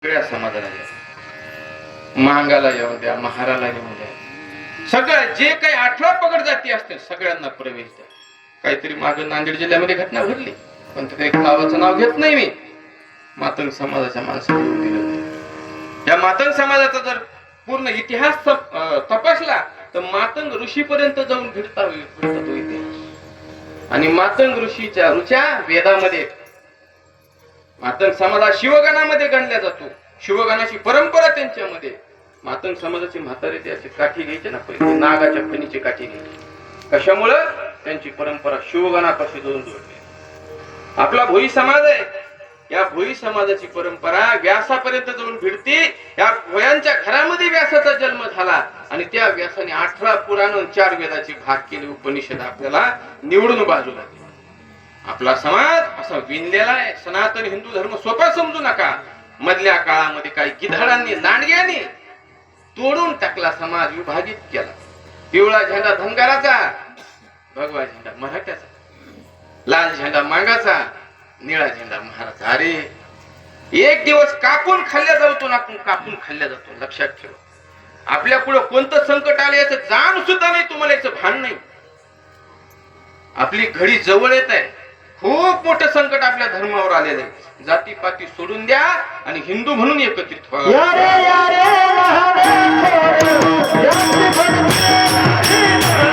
सगळ्या समाजाला द्या, महागाला येऊ द्या, महाराला येऊ द्या, सगळं जे काही 18 पगड जाती असतील सगळ्यांना प्रवेश द्या. काहीतरी मागे नांदेड जिल्ह्यामध्ये घटना घडली, पण ते गावाचं नाव घेत नाही मी. मातंग समाजाच्या माणसाला येऊन दिलं. या मातंग समाजाचा जर पूर्ण इतिहास तपासला तर मातंग ऋषीपर्यंत जाऊन भिडता तो इतिहास. आणि मातंग ऋषीच्या ऋचा वेदामध्ये, मातंग समाज हा शिवगणामध्ये गणला जातो. शिवगणाची परंपरा त्यांच्यामध्ये. मातंग समाजाची म्हातारे ते अशी काठी घ्यायचे ना, पहिले नागाच्या फणीची काठी घ्यायची. कशामुळं? त्यांची परंपरा शिवगणापाशी जाऊन जोडली. आपला भोई समाज आहे, या भोई समाजाची परंपरा व्यासापर्यंत जाऊन भिडते. या भोयांच्या घरामध्ये व्यासाचा जन्म झाला आणि त्या व्यासाने 18 पुराण 4 वेदाची भाग केले. उपनिषद आपल्याला निवडून बाजूला दिला. आपला समाज असा विणलेला आहे. सनातन हिंदू धर्म सोपा समजू नका. मधल्या काळामध्ये काही गिधाडांनी लांडग्याने तोडून टाकला, समाज विभाजित केला. पिवळा झेंडा धनगराचा, भगवा झेंडा मराठ्याचा, लाल झेंडा मांगाचा, निळा झेंडा महाराजा. अरे एक दिवस कापून खाल्ल्या जातो ना, कापून खाल्ल्या जातो. लक्षात ठेवा. आपल्या पुढे कोणतं संकट आलं याचं जाण सुद्धा नाही तुम्हाला, याचं भान नाही. आपली घडी जवळ येत आहे. खूप मोठं संकट आपल्या धर्मावर आलेलं आहे. जातीपाती सोडून द्या आणि हिंदू म्हणून एकत्रित व्हा.